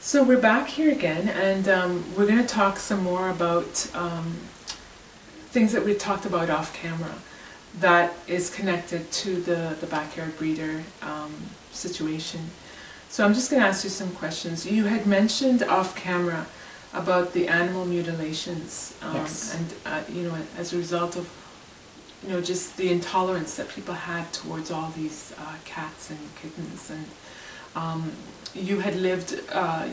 So we're back here again, and we're going to talk some more about things that we talked about off camera that is connected to the backyard breeder situation. So I'm just going to ask you some questions. You had mentioned off camera about the animal mutilations, Yes. and as a result of just the intolerance that people had towards all these cats and kittens, and you had lived,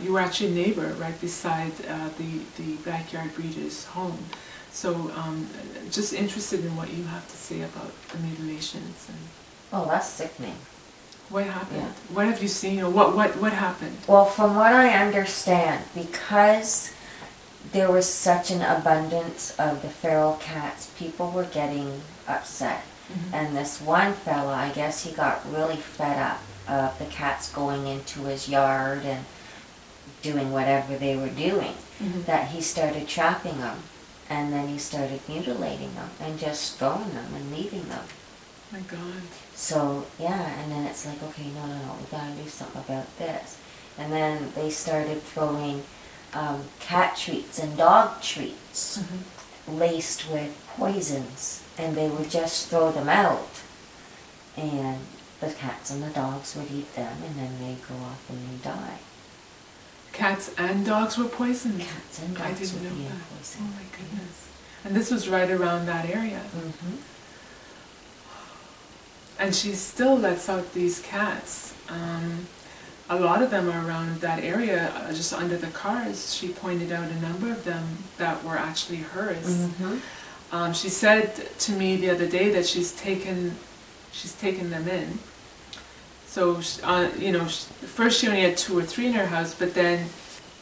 you were actually a neighbor right beside the backyard breeder's home. So just interested in what you have to say about the mutilations. And Oh, that's sickening. what happened? Yeah. What have you seen? Or what happened? Well, from what I understand, because there was such an abundance of the feral cats, people were getting upset. Mm-hmm. And this one fella, I guess he got really fed up of the cats going into his yard and doing whatever they were doing, Mm-hmm. that he started trapping them. And then he started mutilating them and just throwing them and leaving them. My God. So, yeah, and then it's like, okay, no, we gotta do something about this. And then they started throwing cat treats and dog treats Mm-hmm. laced with poisons, and they would just throw them out. And the cats and the dogs would eat them, and then they'd go off and they'd die. Cats and dogs were poisoned? Cats and I dogs didn't would know be that. Oh poisoned. my goodness. And this was right around that area. Mm-hmm. And she still lets out these cats. A lot of them are around that area, just under the cars. She pointed out a number of them that were actually hers. Mm-hmm. She said to me the other day that she's taken them in. So, first she only had 2 or 3 in her house, but then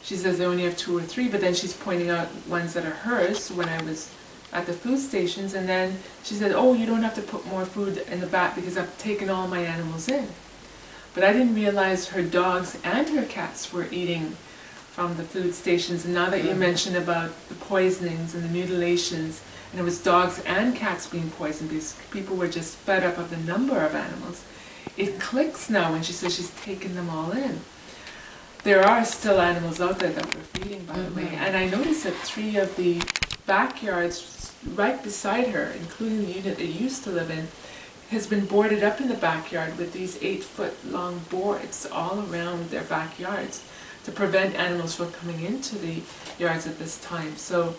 she says they only have 2 or 3, but then she's pointing out ones that are hers when I was at the food stations, and then she said, oh, you don't have to put more food in the back because I've taken all my animals in. But I didn't realize her dogs and her cats were eating from the food stations, and now that you mentioned about the poisonings and the mutilations, and it was dogs and cats being poisoned because people were just fed up of the number of animals, it clicks now when she says she's taken them all in. There are still animals out there that we're feeding, by the way, and I noticed that 3 of the backyards right beside her, including the unit they used to live in, has been boarded up in the backyard with these 8-foot-long boards all around their backyards to prevent animals from coming into the yards at this time. So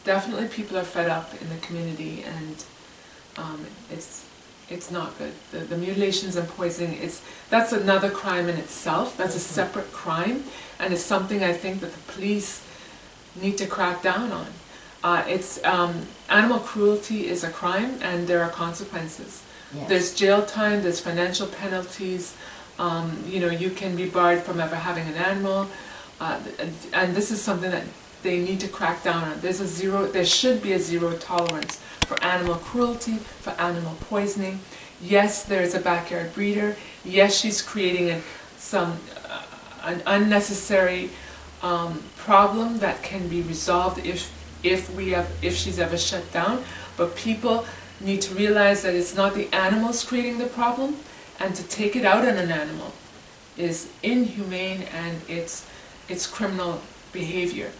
definitely people are fed up in the community, and it's not good. The mutilations and poisoning, that's another crime in itself. That's a separate crime, and it's something I think that the police need to crack down on. Animal cruelty is a crime, and there are consequences. Yes. There's jail time, there's financial penalties, you can be barred from ever having an animal, and this is something that they need to crack down on. There should be a zero tolerance for animal cruelty, for animal poisoning. Yes, there's a backyard breeder. Yes, she's creating an unnecessary problem that can be resolved if she's ever shut down. But people need to realize that it's not the animals creating the problem, and to take it out on an animal is inhumane, and it's criminal behavior.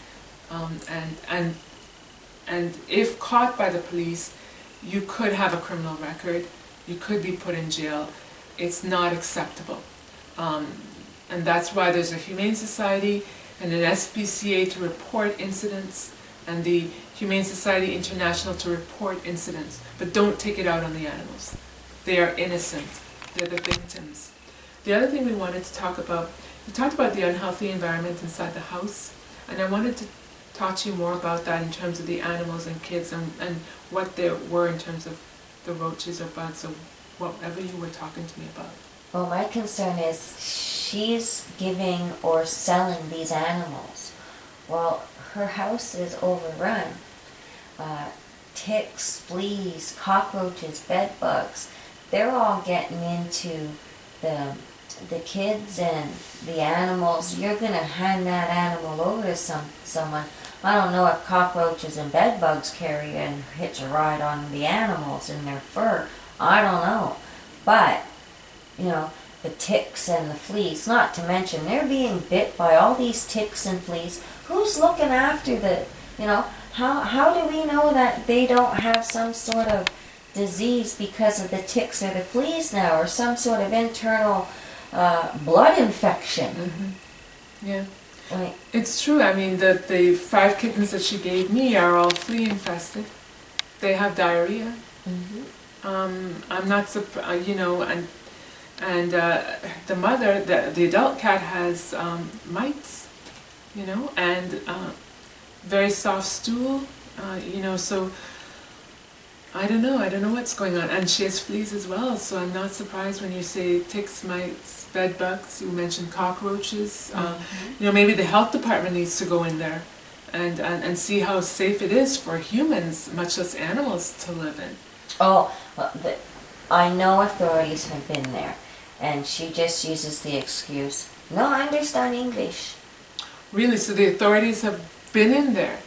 And if caught by the police, you could have a criminal record, you could be put in jail. It's not acceptable. And that's why there's a Humane Society and an SPCA to report incidents, and the Humane Society International to report incidents. But don't take it out on the animals. They are innocent. They're the victims. The other thing we wanted to talk about, we talked about the unhealthy environment inside the house, and I wanted to talk to you more about that in terms of the animals and kids, and what there were in terms of the roaches or bugs or whatever you were talking to me about. Well, my concern is she's giving or selling these animals. Well, her house is overrun. Ticks, fleas, cockroaches, bed bugs, they're all getting into the kids and the animals. You're going to hand that animal over to someone. I don't know if cockroaches and bed bugs carry and hitch a ride on the animals in their fur. I don't know. But, the ticks and the fleas. Not to mention they're being bit by all these ticks and fleas. Who's looking after the, you know, how do we know that they don't have some sort of disease because of the ticks or the fleas now, or some sort of internal blood infection? Mm-hmm. Yeah. Like, it's true. I mean, the 5 kittens that she gave me are all flea infested. They have diarrhea. mm-hmm. I'm not surprised, you know, and the mother, the adult cat has mites, you know, and very soft stool, you know, so I don't know what's going on. And she has fleas as well, so I'm not surprised when you say ticks, mites, bed bugs. You mentioned cockroaches. You know, maybe the health department needs to go in there and see how safe it is for humans, much less animals, to live in. Oh, well, I know authorities have been there, and she just uses the excuse, no, I understand English. Really? So the authorities have been in there,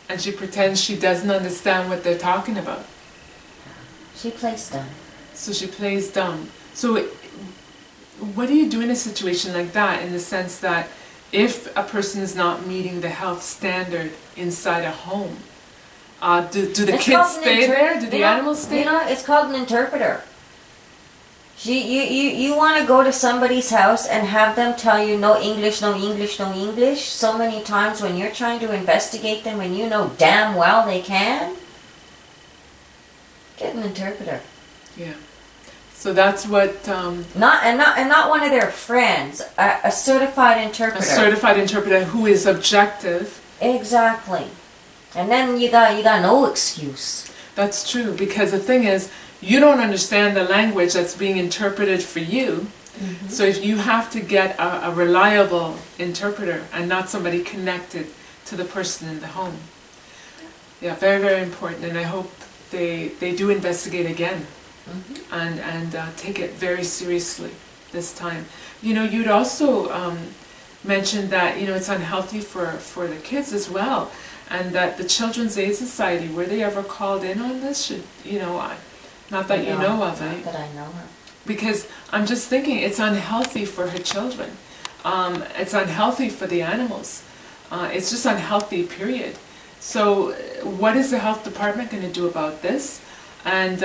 and she pretends she doesn't understand what they're talking about. She plays dumb. So she plays dumb. So what do you do in a situation like that, in the sense that if a person is not meeting the health standard inside a home, do the kids stay there? Do the animals stay there? You know, it's called an interpreter. You want to go to somebody's house and have them tell you no English, no English, no English so many times when you're trying to investigate them and you know damn well they can? Get an interpreter. Yeah. So that's what... Not one of their friends. A certified interpreter. A certified interpreter who is objective. Exactly. And then you got no excuse. That's true, because the thing is, you don't understand the language that's being interpreted for you. Mm-hmm. So if you have to get a reliable interpreter and not somebody connected to the person in the home. Yeah, very, very important. And I hope they do investigate again. Mm-hmm. and take it very seriously this time. You know, you'd also mentioned that, you know, it's unhealthy for the kids as well, and that the Children's Aid Society, were they ever called in on this? Should, you know, not that you know of, not that I know of. Because I'm just thinking it's unhealthy for her children. It's unhealthy for the animals. It's just unhealthy, period. So what is the health department going to do about this? And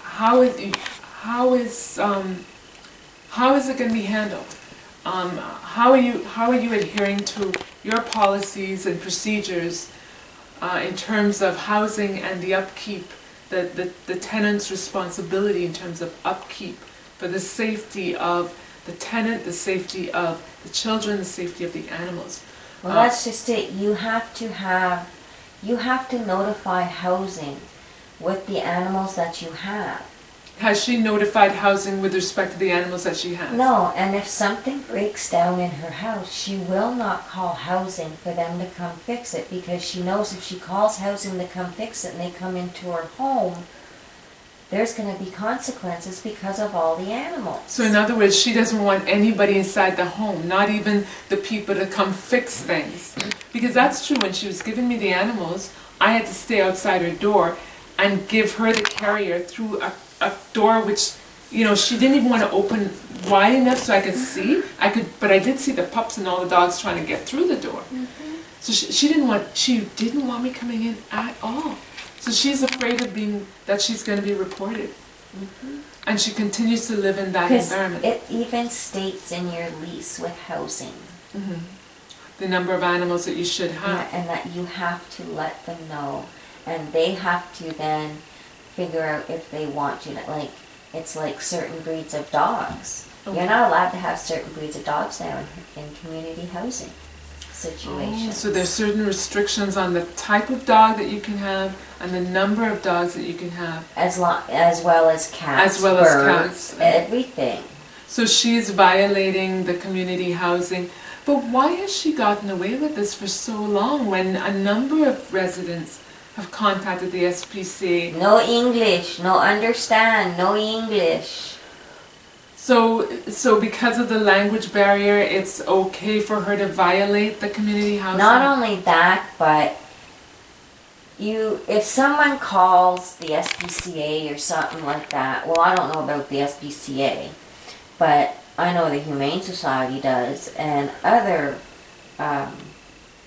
how is it going to be handled? How are you adhering to your policies and procedures in terms of housing and the upkeep, the tenant's responsibility in terms of upkeep for the safety of the tenant, the safety of the children, the safety of the animals? Well, that's just it. You have to notify housing with the animals that you have. Has she notified housing with respect to the animals that she has? No, and if something breaks down in her house, she will not call housing for them to come fix it, because she knows if she calls housing to come fix it and they come into her home, there's going to be consequences because of all the animals. So in other words, she doesn't want anybody inside the home, not even the people to come fix things. Because that's true, when she was giving me the animals, I had to stay outside her door and give her the carrier through a door which, you know, she didn't even want to open wide enough so I could see. But I did see the pups and all the dogs trying to get through the door. Mm-hmm. So she didn't want me coming in at all. So she's afraid of that she's going to be reported. Mm-hmm. And she continues to live in that environment. It even states in your lease with housing. Mm-hmm. The number of animals that you should have. Yeah, and that you have to let them know. And they have to then figure out if they want you to, like, it's like certain breeds of dogs. Okay. You're not allowed to have certain breeds of dogs now in community housing situations. Oh, so there's certain restrictions on the type of dog that you can have and the number of dogs that you can have. As well as cats, as well birds, as cats. Everything. So she's violating the community housing. But why has she gotten away with this for so long when a number of residents have contacted the SPCA? No English, no understand, no English. So because of the language barrier, it's okay for her to violate the community housing? Not only that, but if someone calls the SPCA or something like that, well, I don't know about the SPCA, but I know the Humane Society does, and other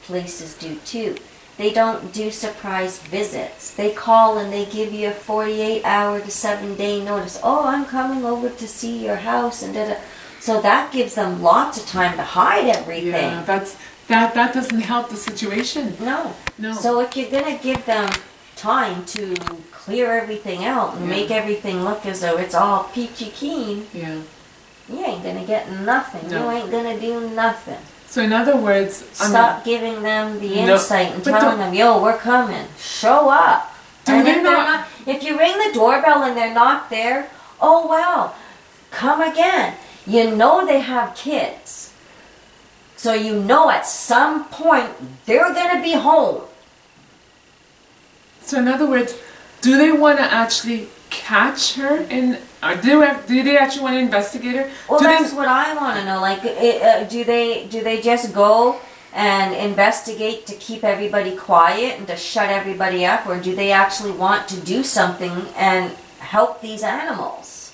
places do too. They don't do surprise visits. They call and they give you a 48-hour to 7-day notice. Oh, I'm coming over to see your house, and da-da. So that gives them lots of time to hide everything. Yeah, that doesn't help the situation. No. No. So if you're gonna give them time to clear everything out and make everything look as though it's all peachy keen, Yeah. you ain't gonna get nothing. No. You ain't gonna do nothing. So in other words, Stop giving them the insight and but telling them, yo, we're coming. Show up. And they if they're not, if you ring the doorbell and they're not there, oh well, come again. You know they have kids. So you know at some point they're gonna be home. So in other words, do they want to actually catch her in? Do they actually want to investigate her? Well, that's what I want to know. Like, do they just go and investigate to keep everybody quiet and to shut everybody up, or do they actually want to do something and help these animals?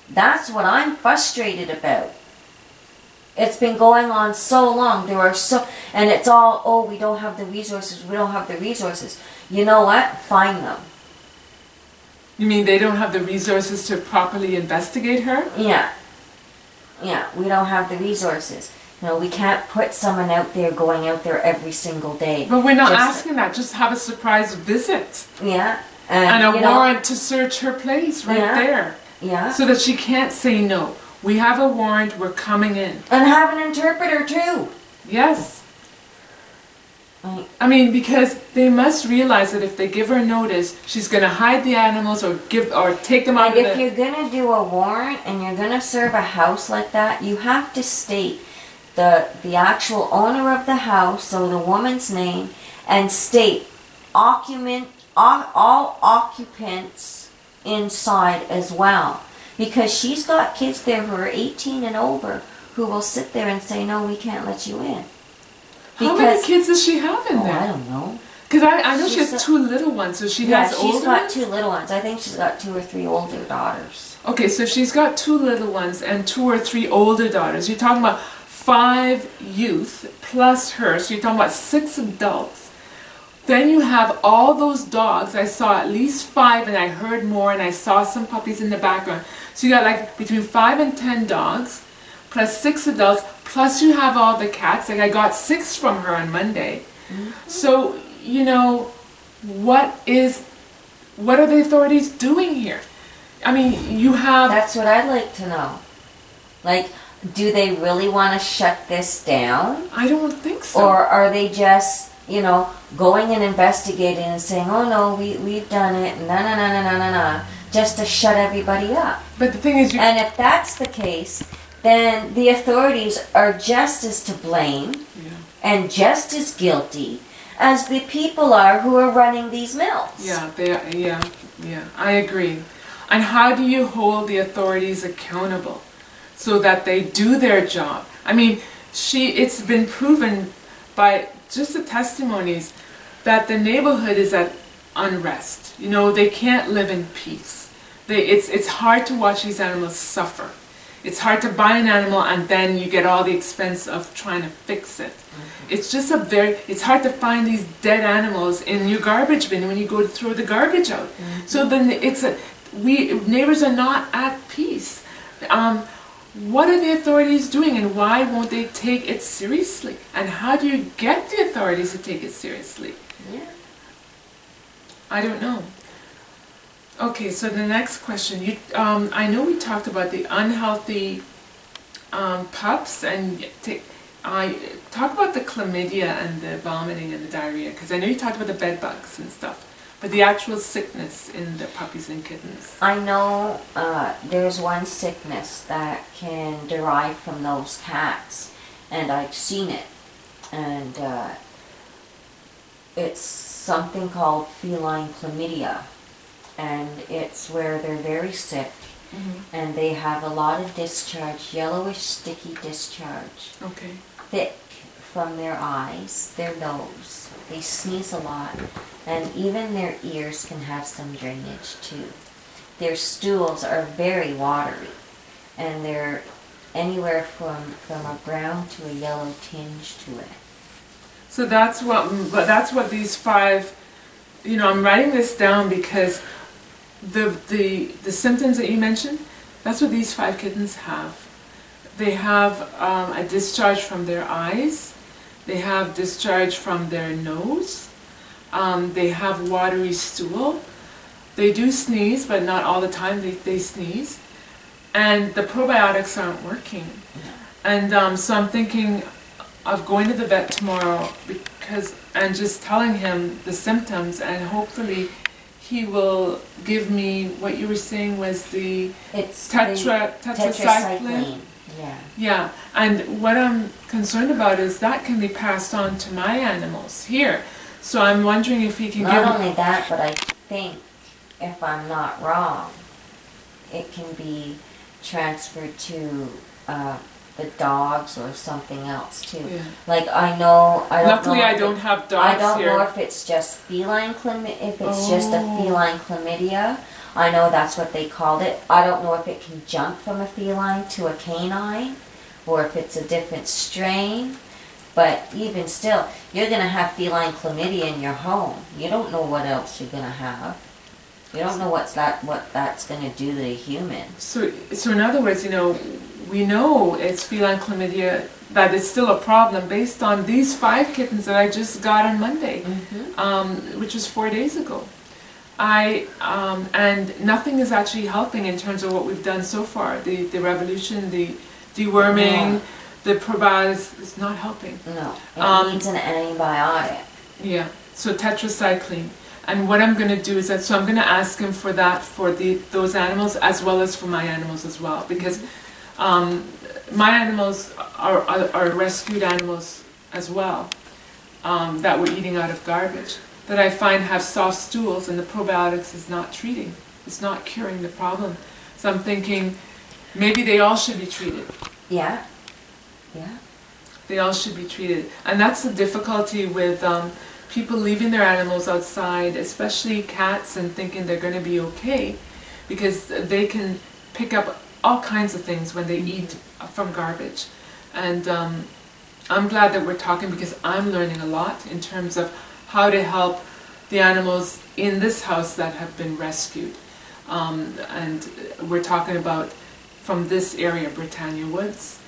That's what I'm frustrated about. It's been going on so long. And it's all, oh, we don't have the resources. We don't have the resources. You know what? Find them. You mean they don't have the resources to properly investigate her? Yeah. Yeah, we don't have the resources. You know, we can't put someone out there going out there every single day. But we're not asking that. Just have a surprise visit. Yeah. And a warrant to search her place right there. Yeah. So that she can't say no. We have a warrant, we're coming in. And have an interpreter too. Yes. I mean, because they must realize that if they give her notice, she's going to hide the animals or take them out And of if you're going to do a warrant and you're going to serve a house like that, you have to state the actual owner of the house, so the woman's name, and state all occupants inside as well. Because she's got kids there who are 18 and over who will sit there and say, no, we can't let you in. How many kids does she have in there? I don't know. Because I know she has 2 little ones, so she has older ones? Yeah, she's got 2 little ones. I think she's got 2 or 3 older daughters. Okay, so she's got 2 little ones and 2 or 3 older daughters. You're talking about 5 youth plus her, so you're talking about 6 adults. Then you have all those dogs. I saw at least 5 and I heard more, and I saw some puppies in the background. So you got like between 5 and 10 dogs plus 6 adults, plus you have all the cats. Like I got 6 from her on Monday. Mm-hmm. So, you know, what are the authorities doing here? I mean, you have... That's what I'd like to know. Like, do they really want to shut this down? I don't think so. Or are they just, you know, going and investigating and saying, oh no, we've done it, na, just to shut everybody up? But the thing is... And if that's the case, then the authorities are just as to blame and just as guilty as the people are who are running these mills. Yeah, I agree. And how do you hold the authorities accountable so that they do their job? I mean, it's been proven by just the testimonies that the neighborhood is at unrest. You know, they can't live in peace. It's hard to watch these animals suffer. It's hard to buy an animal and then you get all the expense of trying to fix it. Mm-hmm. It's just it's hard to find these dead animals in your garbage bin when you go to throw the garbage out. Mm-hmm. So then neighbors are not at peace. What are the authorities doing, and why won't they take it seriously? And how do you get the authorities to take it seriously? Yeah. I don't know. Okay, so the next question. I know we talked about the unhealthy pups, and talk about the chlamydia and the vomiting and the diarrhea, because I know you talked about the bed bugs and stuff, but the actual sickness in the puppies and kittens. I know there's one sickness that can derive from those cats, and I've seen it, and it's something called feline chlamydia. And it's where they're very sick, and they have a lot of discharge, yellowish, sticky discharge. Okay. Thick, from their eyes, their nose. They sneeze a lot, and even their ears can have some drainage too. Their stools are very watery, and they're anywhere from a brown to a yellow tinge to it. So that's what these 5, I'm writing this down because the symptoms that you mentioned, that's what these 5 kittens have. They have a discharge from their eyes, they have discharge from their nose, they have watery stool, they do sneeze, but not all the time they sneeze, and the probiotics aren't working. And so I'm thinking of going to the vet tomorrow and just telling him the symptoms, and hopefully he will give me what you were saying was the tetracycline. Yeah, and what I'm concerned about is that can be passed on to my animals here. So I'm wondering if he can Not only that, but I think, if I'm not wrong, it can be transferred to the dogs or something else too. Yeah. Like I don't Luckily, know I don't have dogs I don't here. know if it's just just a feline chlamydia. I know that's what they called it. I don't know if it can jump from a feline to a canine, or if it's a different strain. But even still, you're going to have feline chlamydia in your home. You don't know what else you're going to have. You don't know what that's going to do to a human. So in other words, we know it's feline chlamydia, that it's still a problem based on these 5 kittens that I just got on Monday, which was 4 days ago. And nothing is actually helping in terms of what we've done so far. The revolution, the deworming, the probiotics is not helping. No, it needs an antibiotic. Yeah, so tetracycline. And what I'm going to do is I'm going to ask him for that for those animals as well as for my animals as well, because my animals are rescued animals as well, that we're eating out of garbage, that I find have soft stools, and the probiotics is not treating. It's not curing the problem. So I'm thinking maybe they all should be treated. Yeah. They all should be treated. And that's the difficulty with people leaving their animals outside, especially cats, and thinking they're going to be okay, because they can pick up all kinds of things when they eat from garbage. And I'm glad that we're talking, because I'm learning a lot in terms of how to help the animals in this house that have been rescued. And we're talking about from this area, Brittania Woods,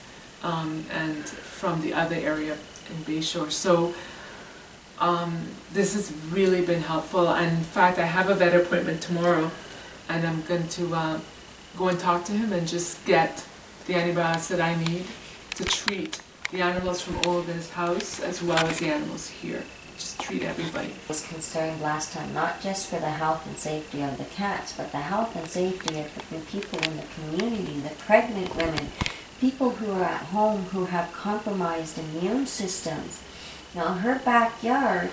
and from the other area in Bayshore. So this has really been helpful. And in fact, I have a vet appointment tomorrow, and I'm going to go and talk to him and just get the antibiotics that I need to treat the animals from Olga's house as well as the animals here. Just treat everybody. I was concerned last time, not just for the health and safety of the cats, but the health and safety of the people in the community, the pregnant women, people who are at home who have compromised immune systems. Now, her backyard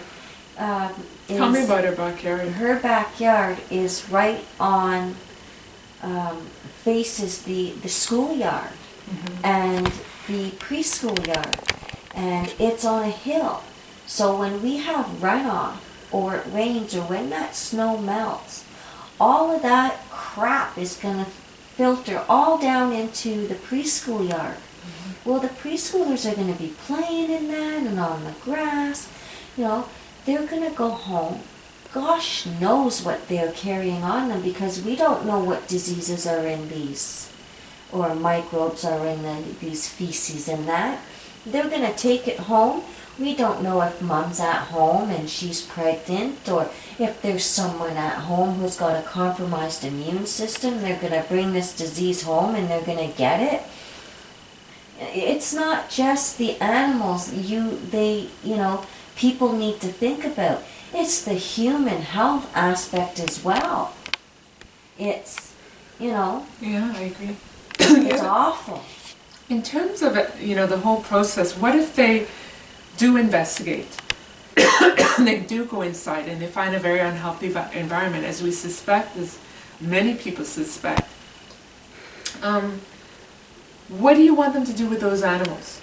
Tell me about her backyard. Her backyard is right on, faces the schoolyard and the preschool yard, and it's on a hill. So when we have runoff, or it rains, or when that snow melts, all of that crap is going to filter all down into the preschool yard. Well, the preschoolers are going to be playing in that and on the grass. They're going to go home. Gosh knows what they're carrying on them, because we don't know what diseases are in these, or microbes are in these feces and that. They're going to take it home. We don't know if mom's at home and she's pregnant, or if there's someone at home who's got a compromised immune system. They're going to bring this disease home and they're going to get it. It's not just the animals people need to think about. It's the human health aspect as well. It's, Yeah, I agree. it's awful. In terms of the whole process, what if they do investigate? They do go inside and they find a very unhealthy environment, as we suspect, as many people suspect. What do you want them to do with those animals?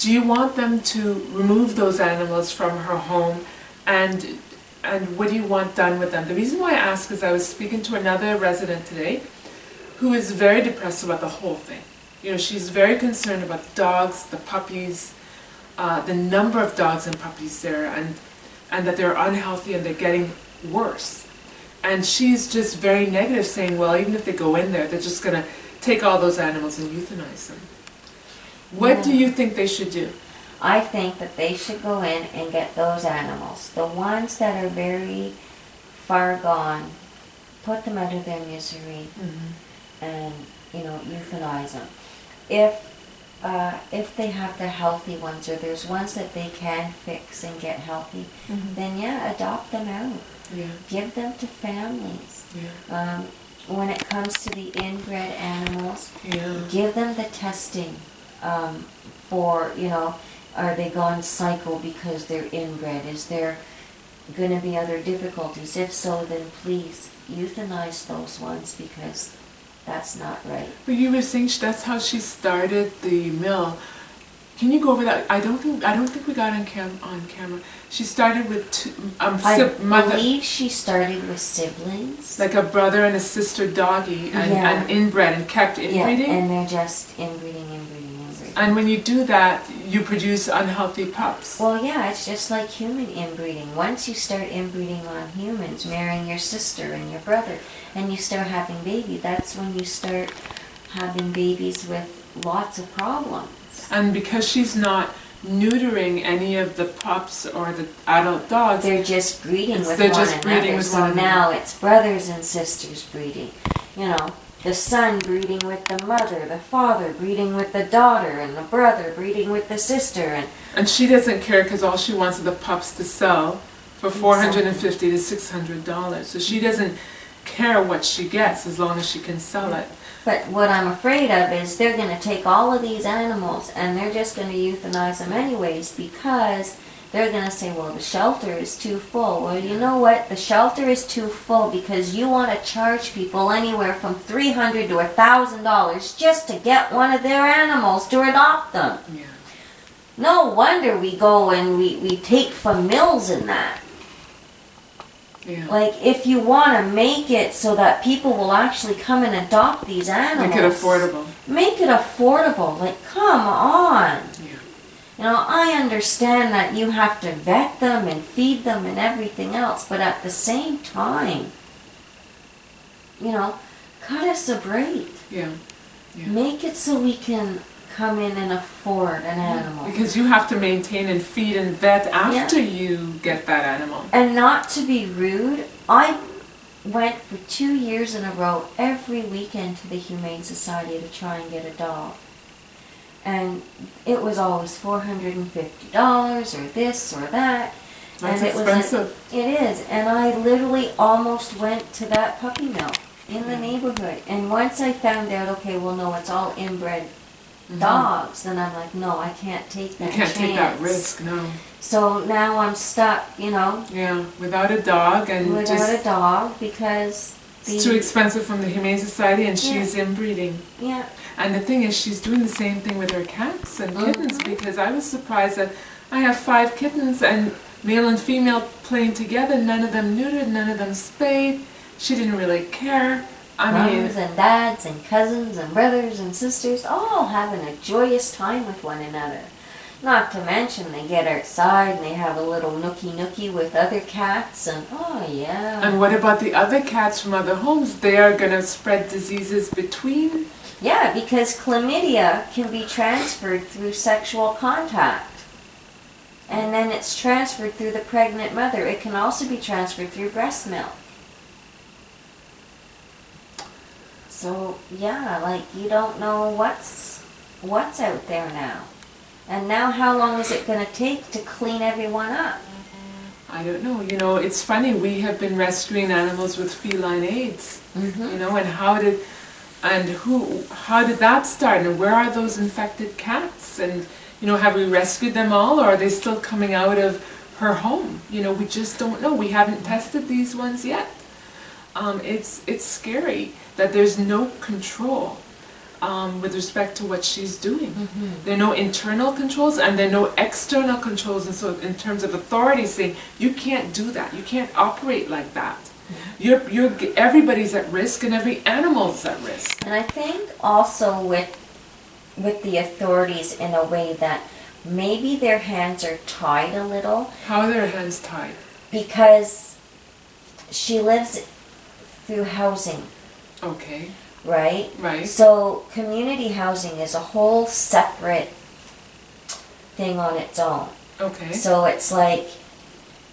do you want them to remove those animals from her home, and what do you want done with them? The reason why I ask is I was speaking to another resident today who is very depressed about the whole thing. You know, she's very concerned about the dogs, the puppies, the number of dogs and puppies there, and that they're unhealthy and they're getting worse. And she's just very negative, saying, well, even if they go in there, they're just going to take all those animals and euthanize them. What do you think they should do? I think that they should go in and get those animals, the ones that are very far gone, put them out of their misery, and euthanize them. If they have the healthy ones, or there's ones that they can fix and get healthy, then adopt them out. Yeah. Give them to families. Yeah. When it comes to the inbred animals, give them the testing for, are they gone psycho because they're inbred? Is there going to be other difficulties? If so, then please euthanize those ones, because that's not right. But you were saying that's how she started the mill. Can you go over that? I don't think we got on camera. She started with I believe she started with siblings. like a brother and a sister doggy, and inbred, and kept inbreeding. Yeah, and they're just inbreeding. And when you do that, you produce unhealthy pups. Well, yeah, it's just like human inbreeding. Once you start inbreeding on humans, marrying your sister and your brother, and you start having babies, that's when you start having babies with lots of problems. And because she's not neutering any of the pups or the adult dogs, they're just breeding with they're one just another. breeding with one another. Now it's brothers and sisters breeding. The son breeding with the mother, the father breeding with the daughter, and the brother breeding with the sister. And she doesn't care, because all she wants are the pups to sell for $450 to $600. So she doesn't care what she gets as long as she can sell it. But what I'm afraid of is they're going to take all of these animals and they're just going to euthanize them anyways, because they're going to say, well, the shelter is too full. Well, you know what? The shelter is too full because you want to charge people anywhere from $300 to $1,000 just to get one of their animals to adopt them. Yeah. No wonder we go and we take from mills in that. Yeah. Like, if you want to make it so that people will actually come and adopt these animals. Make it affordable. Make it affordable. Like, come on. Yeah. I understand that you have to vet them and feed them and everything else, but at the same time, cut us a break. Yeah. Make it so we can come in and afford an animal. Because you have to maintain and feed and vet after you get that animal. And not to be rude, I went for 2 years in a row every weekend to the Humane Society to try and get a dog. And it was always $450 or this or that. That's and expensive. It is. And I literally almost went to that puppy mill in the neighborhood. And once I found out, okay, well, no, it's all inbred dogs, then I'm like, no, I can't take that chance. You can't take that risk, no. So now I'm stuck, Yeah, without a dog and without a dog, because it's too expensive from the Humane Society, and she's inbreeding. Yeah. And the thing is, she's doing the same thing with her cats and kittens, because I was surprised that I have 5 kittens, and male and female playing together, none of them neutered, none of them spayed. She didn't really care. Moms and dads and cousins and brothers and sisters, all having a joyous time with one another. Not to mention they get outside and they have a little nookie with other cats, and And what about the other cats from other homes? They are going to spread diseases between? Yeah, because chlamydia can be transferred through sexual contact. And then it's transferred through the pregnant mother. It can also be transferred through breast milk. So, you don't know what's out there now. And now how long is it going to take to clean everyone up? I don't know. It's funny, we have been rescuing animals with feline AIDS. And how did that start? And where are those infected cats? And, have we rescued them all, or are they still coming out of her home? We just don't know. We haven't tested these ones yet. It's scary that there's no control. with respect to what she's doing. Mm-hmm. There are no internal controls and there are no external controls, and so in terms of authority saying, you can't do that, you can't operate like that. Everybody's at risk and every animal's at risk. And I think also with the authorities in a way that maybe their hands are tied a little. How are their hands tied? Because she lives through housing, Okay, right? right. So community housing is a whole separate thing on its own. Okay. So it's like,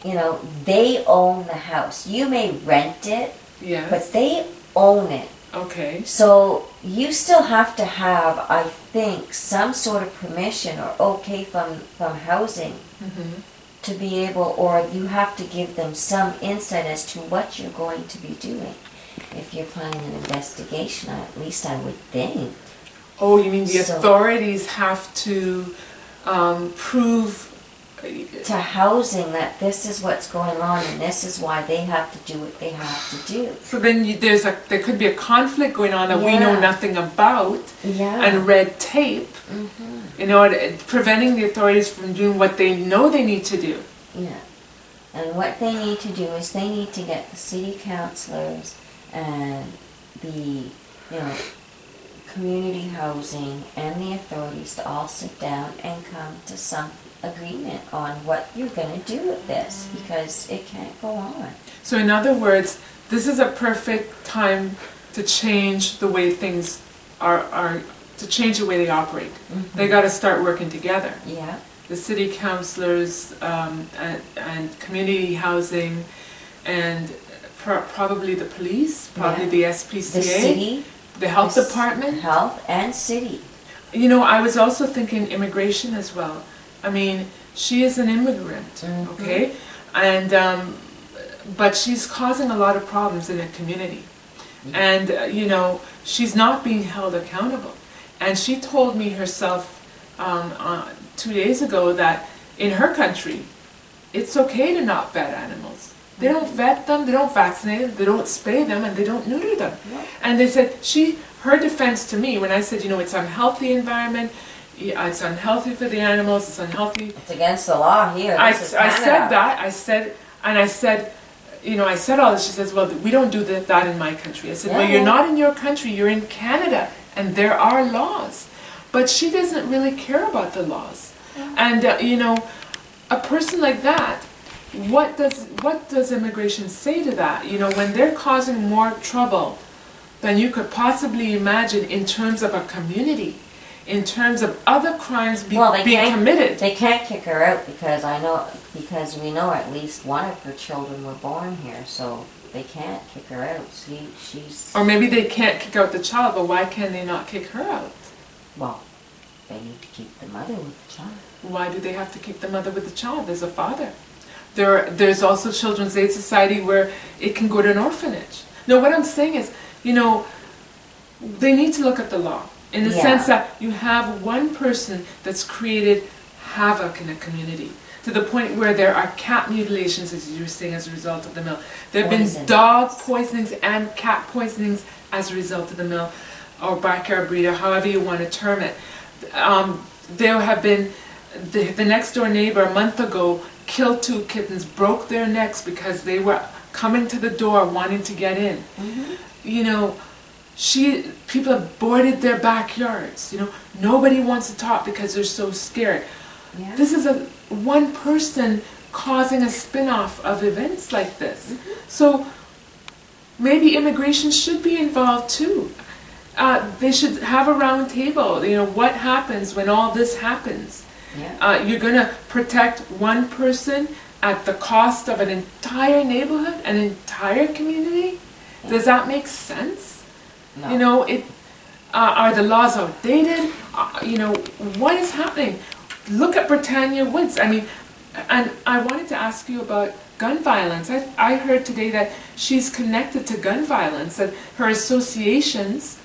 you know, they own the house. You may rent it, Yes. but they own it. Okay. So you still have to have, I think, some sort of permission or okay from housing Mm-hmm. to be able, or you have to give them some insight as to what you're going to be doing. If you're planning an investigation, at least I would think. Oh, you mean the So- authorities have to prove... To housing that this is what's going on and this is why they have to do what they have to do. So then there could be a conflict going on that we know Yeah. nothing about, Yeah. and red tape, Mm-hmm. you know, preventing the authorities from doing what they know they need to do. Yeah. And what they need to do is they need to get the city councilors and the, community housing and the authorities to all sit down and come to some agreement on what you're going to do with this, because it can't go on. So in other words, this is a perfect time to change the way things are to change the way they operate. Mm-hmm. They got to start working together. Yeah. The city councilors and community housing and probably the police, probably Yeah. the SPCA, The city, the health the department. health and city. You know, I was also thinking immigration as well. I mean, she is an immigrant, Mhm. okay? And, but she's causing a lot of problems in the community. And, she's not being held accountable. And she told me herself 2 days ago that in her country, it's okay to not vet animals. They don't vet them, they don't vaccinate them, they don't spay them, and they don't neuter them. Yep. And they said, her defense to me, when I said, it's unhealthy environment, it's unhealthy for the animals, it's unhealthy. It's against the law here. I This is said Canada. that, I said all this. She says, well, we don't do that in my country. I said, well, Yeah. you're not in your country, you're in Canada, and there are laws. But she doesn't really care about the laws. And, a person like that, what does immigration say to that? When they're causing more trouble than you could possibly imagine in terms of a community, in terms of other crimes being committed. They can't kick her out because we know at least one of her children were born here, so they can't kick her out. She's Or maybe they can't kick out the child, but why can they not kick her out? well, they need to keep the mother with the child. Why do they have to keep the mother with the child? There's a father. There's also Children's Aid Society where it can go to an orphanage. No, what I'm saying is, they need to look at the law. In the Yeah. sense that you have one person that's created havoc in a community, to the point where there are cat mutilations, as you were saying, as a result of the mill. There have been Poisonings. dog poisonings and cat poisonings as a result of the mill, or backyard breeder, however you want to term it. There have been, the next door neighbor a month ago killed 2 kittens, broke their necks because they were coming to the door wanting to get in. Mm-hmm. People have boarded their backyards. Nobody wants to talk because they're so scared. Yeah. This is one person causing a spin-off of events like this. Mm-hmm. So maybe immigration should be involved too. They should have a round table. What happens when all this happens? Yeah. You're going to protect one person at the cost of an entire neighborhood, an entire community? Yeah. Does that make sense? No. Are the laws outdated? What is happening? Look at Brittania Woods. And I wanted to ask you about gun violence. I heard today that she's connected to gun violence, that her associations,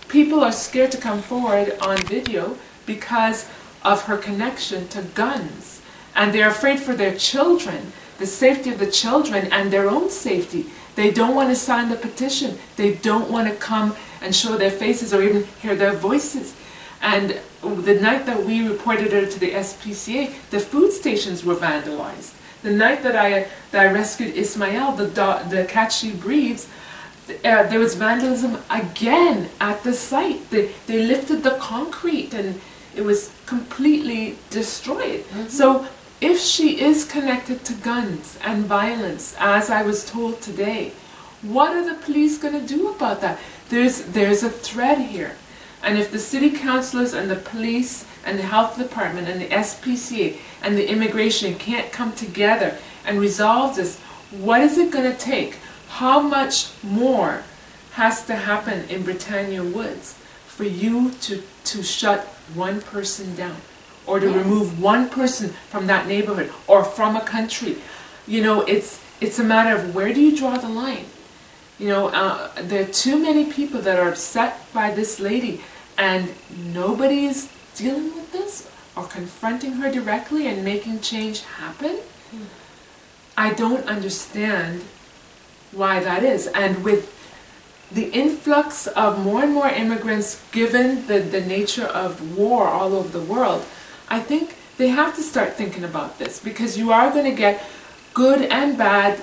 people are scared to come forward on video because of her connection to guns. And they're afraid for their children, the safety of the children and their own safety. They don't want to sign the petition. They don't want to come and show their faces or even hear their voices. And the night that we reported her to the SPCA, the food stations were vandalized. The night that I rescued Ismael, the cat she breeds, there was vandalism again at the site. They lifted the concrete and it was completely destroyed. So if she is connected to guns and violence, as I was told today, what are the police going to do about that? There's a thread here. And if the city councillors and the police and the health department and the SPCA and the immigration can't come together and resolve this, what is it going to take? How much more has to happen in Brittania Woods for you to shut one person down, or to remove one person from that neighborhood or from a country? You know, it's a matter of where do you draw the line? You know, there are too many people that are upset by this lady, and nobody is dealing with this or confronting her directly and making change happen. I don't understand why that is. And with the influx of more and more immigrants, given the nature of war all over the world, I think they have to start thinking about this, because you are going to get good and bad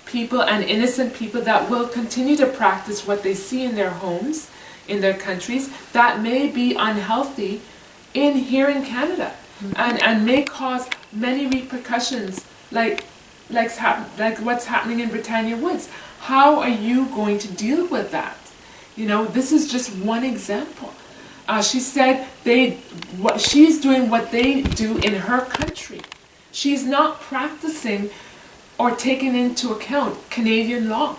people and innocent people that will continue to practice what they see in their homes, in their countries, that may be unhealthy here in Canada, and may cause many repercussions, like what's happening in Brittania Woods. How are you going to deal with that? You know, this is just one example. She said she's doing what they do in her country. She's not practicing or taking into account Canadian law.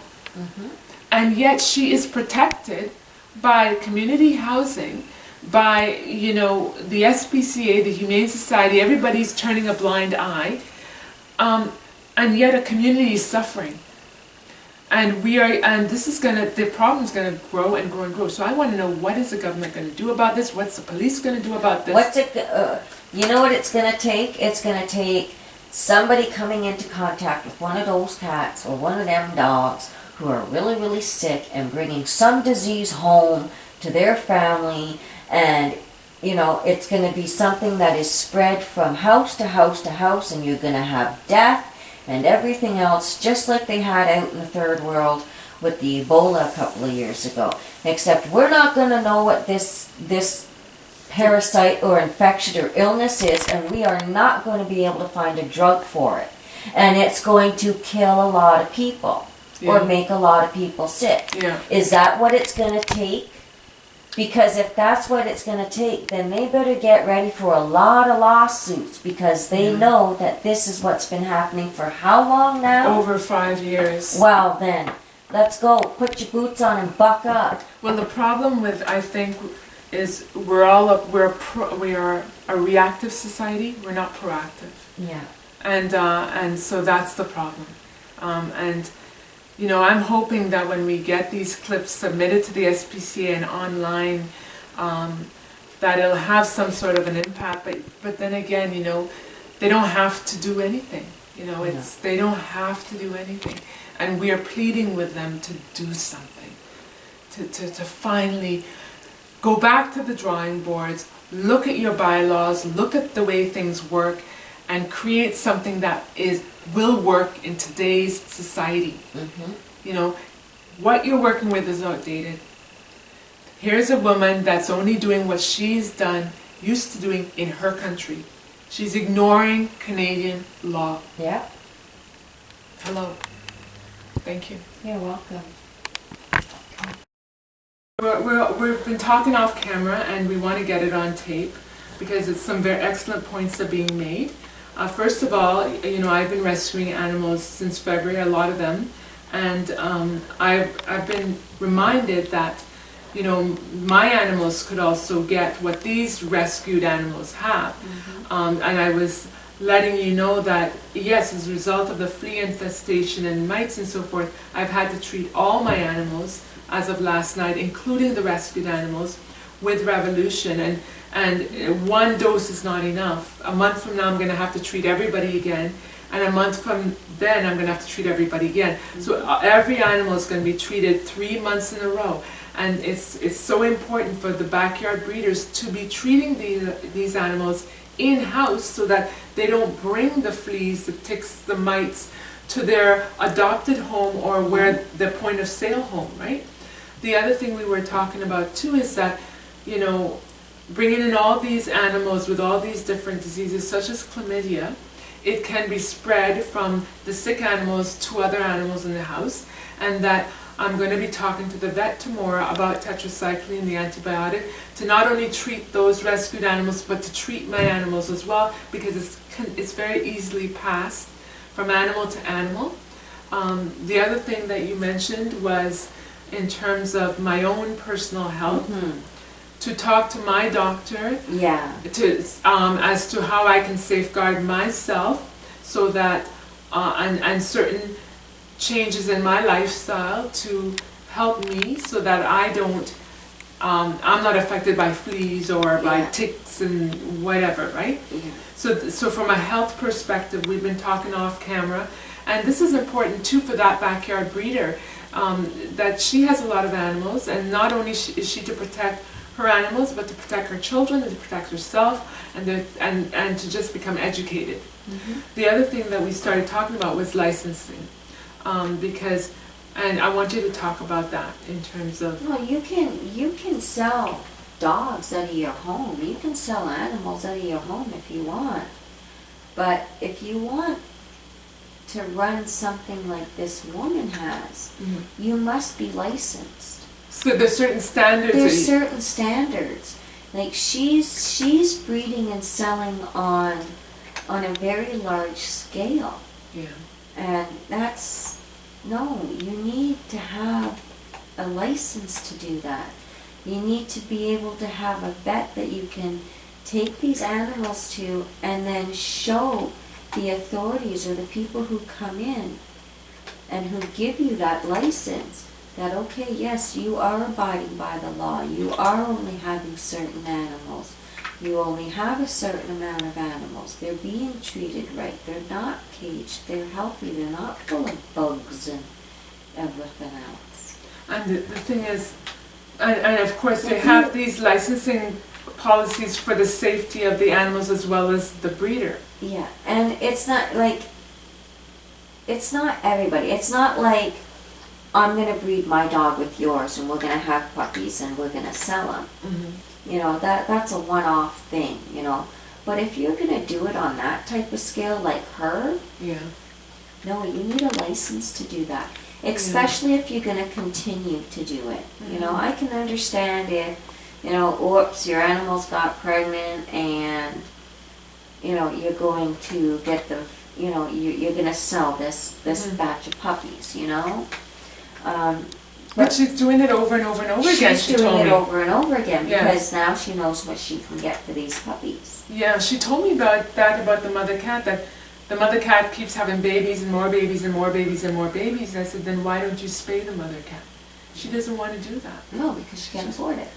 And yet she is protected by community housing, by, you know, the SPCA, the Humane Society. Everybody's turning a blind eye, and yet a community is suffering. And the problem's gonna grow and grow and grow. So I want to know, what is the government going to do about this? What's the police going to do about this? You know what it's going to take? It's going to take somebody coming into contact with one of those cats or one of them dogs who are really, really sick and bringing some disease home to their family. And, you know, it's going to be something that is spread from house to house to house, and you're going to have death and everything else, just like they had out in the third world with the Ebola a couple of years ago. Except we're not going to know what this parasite or infection or illness is, and we are not going to be able to find a drug for it. And it's going to kill a lot of people, or make a lot of people sick. Is that what it's going to take? Because if that's what it's going to take, then they better get ready for a lot of lawsuits, because they know that this is what's been happening for how long now? Over 5 years. Well then, let's go. Put your boots on and buck up. Well, the problem with, I think, is we are a reactive society. We're not proactive. Yeah. And so that's the problem. And you know, I'm hoping that when we get these clips submitted to the SPCA and online, that it'll have some sort of an impact. But then again, you know, they don't have to do anything. You know, they don't have to do anything. And we are pleading with them to do something, to finally go back to the drawing boards, look at your bylaws, look at the way things work, and create something that will work in today's society. You know, what you're working with is outdated. Here's a woman that's only doing what she's used to doing in her country. She's ignoring Canadian law. Yeah. Hello. Thank you. You're welcome. We've been talking off camera, and we want to get it on tape, because it's some very excellent points are being made. First of all, you know, I've been rescuing animals since February, a lot of them, and I've been reminded that, you know, my animals could also get what these rescued animals have. And I was letting you know that, yes, as a result of the flea infestation and mites and so forth, I've had to treat all my animals as of last night, including the rescued animals, with Revolution. And one dose is not enough. A month from now, I'm going to have to treat everybody again. And a month from then, I'm going to have to treat everybody again. So every animal is going to be treated 3 months in a row. And it's so important for the backyard breeders to be treating these animals in-house so that they don't bring the fleas, the ticks, the mites to their adopted home or where the point of sale home, right? The other thing we were talking about too is that, you know, bringing in all these animals with all these different diseases such as chlamydia, it can be spread from the sick animals to other animals in the house, and that I'm going to be talking to the vet tomorrow about tetracycline, the antibiotic, to not only treat those rescued animals, but to treat my animals as well, because it's very easily passed from animal to animal. The other thing that you mentioned was in terms of my own personal health, to talk to my doctor as to how I can safeguard myself so that, and certain changes in my lifestyle to help me so that I don't, I'm not affected by fleas or by ticks and whatever, right? So from a health perspective, we've been talking off camera, and this is important too for that backyard breeder, that she has a lot of animals, and not only is she to protect her animals, but to protect her children and to protect herself, and to just become educated. The other thing that we started talking about was licensing, because, and I want you to talk about that in terms of. Well, you can sell dogs out of your home. You can sell animals out of your home if you want, but if you want to run something like this woman has, you must be licensed. So there's certain standards. There's certain standards. Like she's breeding and selling on a very large scale. Yeah. And that's, no, you need to have a license to do that. You need to be able to have a vet that you can take these animals to and then show the authorities or the people who come in and who give you that license that, okay, yes, you are abiding by the law. You are only having certain animals. You only have a certain amount of animals. They're being treated right. They're not caged. They're healthy. They're not full of bugs and everything else. And the thing is, and of course they have these licensing policies for the safety of the animals as well as the breeder. Yeah, and it's not like, it's not everybody. It's not like, I'm going to breed my dog with yours and we're going to have puppies and we're going to sell them. You know, that's a one-off thing, you know. But if you're going to do it on that type of scale like her, no, you need a license to do that. Especially if you're going to continue to do it. You know, I can understand if, you know, oops, your animals got pregnant and, you know, you're going to get the, you know, you're going to sell this batch of puppies, you know. But she's doing it over and over and over again. She's doing it over and over again because now she knows what she can get for these puppies. Yeah, she told me about the mother cat, that the mother cat keeps having babies and more babies and more babies and more babies. And I said, then why don't you spay the mother cat? She doesn't want to do that. No, because she can't afford it.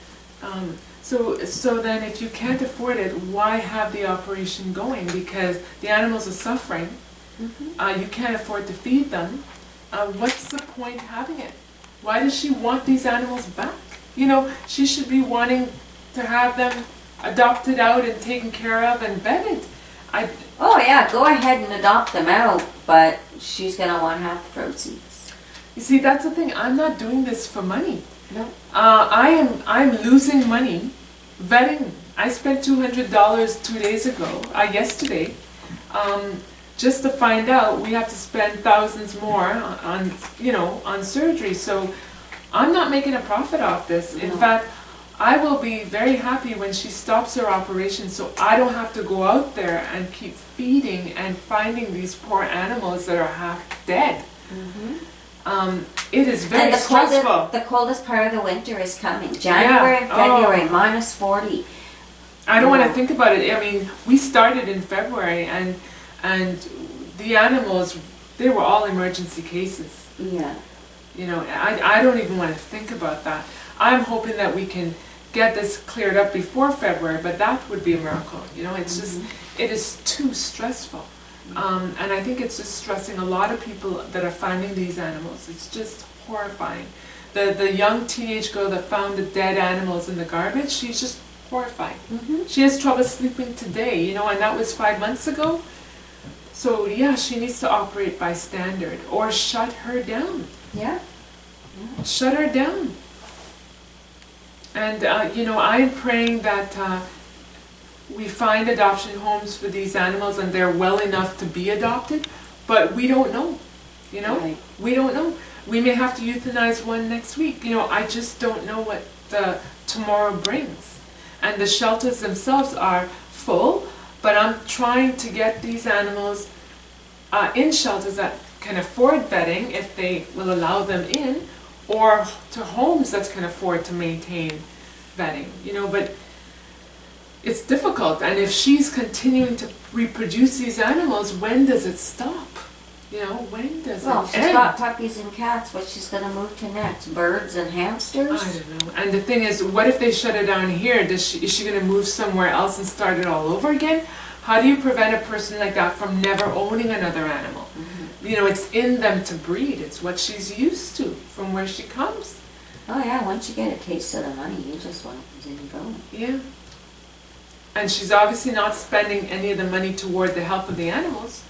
So then if you can't afford it, why have the operation going? Because the animals are suffering. You can't afford to feed them. What's the point having it? Why does she want these animals back? You know, she should be wanting to have them adopted out and taken care of and vetted. Oh yeah, go ahead and adopt them out, but she's going to want half the proceeds. You see, that's the thing. I'm not doing this for money. No. I'm losing money vetting. I spent $200 2 days ago, yesterday, just to find out we have to spend thousands more on, you know, on surgery. So I'm not making a profit off this. In fact, I will be very happy when she stops her operation so I don't have to go out there and keep feeding and finding these poor animals that are half dead. It is very stressful. The coldest part of the winter is coming. January and February, -40. I don't want to think about it. I mean, we started in February and the animals, they were all emergency cases. Yeah. You know, I don't even want to think about that. I'm hoping that we can get this cleared up before February, but that would be a miracle. You know, it's just, it is too stressful. And I think it's just stressing a lot of people that are finding these animals. It's just horrifying the young teenage girl that found the dead animals in the garbage, she's just horrified. Mhm. She has trouble sleeping today, you know, and that was 5 months ago. So yeah, she needs to operate by standard or shut her down. Yeah. Shut her down. And you know, I'm praying that we find adoption homes for these animals and they're well enough to be adopted, but we don't know, you know? Right. We don't know. We may have to euthanize one next week. You know, I just don't know what tomorrow brings. And the shelters themselves are full, but I'm trying to get these animals in shelters that can afford vetting if they will allow them in, or to homes that can afford to maintain vetting, you know, but it's difficult. And if she's continuing to reproduce these animals, when does it stop? You know, when does Well, it she's end? got puppies and cats. What she's gonna move to next? Birds and hamsters? I don't know. And the thing is, what if they shut her down here? Is she going to move somewhere else and start it all over again? How do you prevent a person like that from never owning another animal? Mm-hmm. You know, it's in them to breed. It's what she's used to from where she comes. Oh yeah, once you get a taste of the money, you just want to continue going. Yeah. And she's obviously not spending any of the money toward the health of the animals.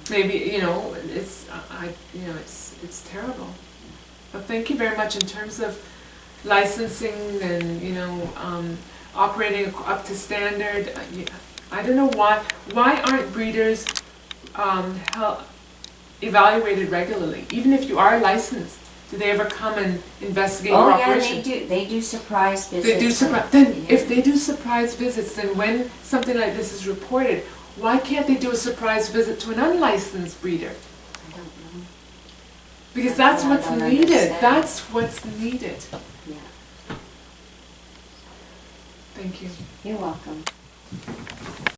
Maybe, you know, it's terrible. But thank you very much in terms of licensing and, you know, operating up to standard. I don't know why aren't breeders evaluated regularly? Even if you are licensed, do they ever come and investigate your operation? Oh yeah, they do surprise visits. They do surprise. Then, if they do surprise visits, then when something like this is reported, why can't they do a surprise visit to an unlicensed breeder? I don't know. Because That's that's what I what's don't needed. understand. That's what's needed. Yeah. Thank you. You're welcome.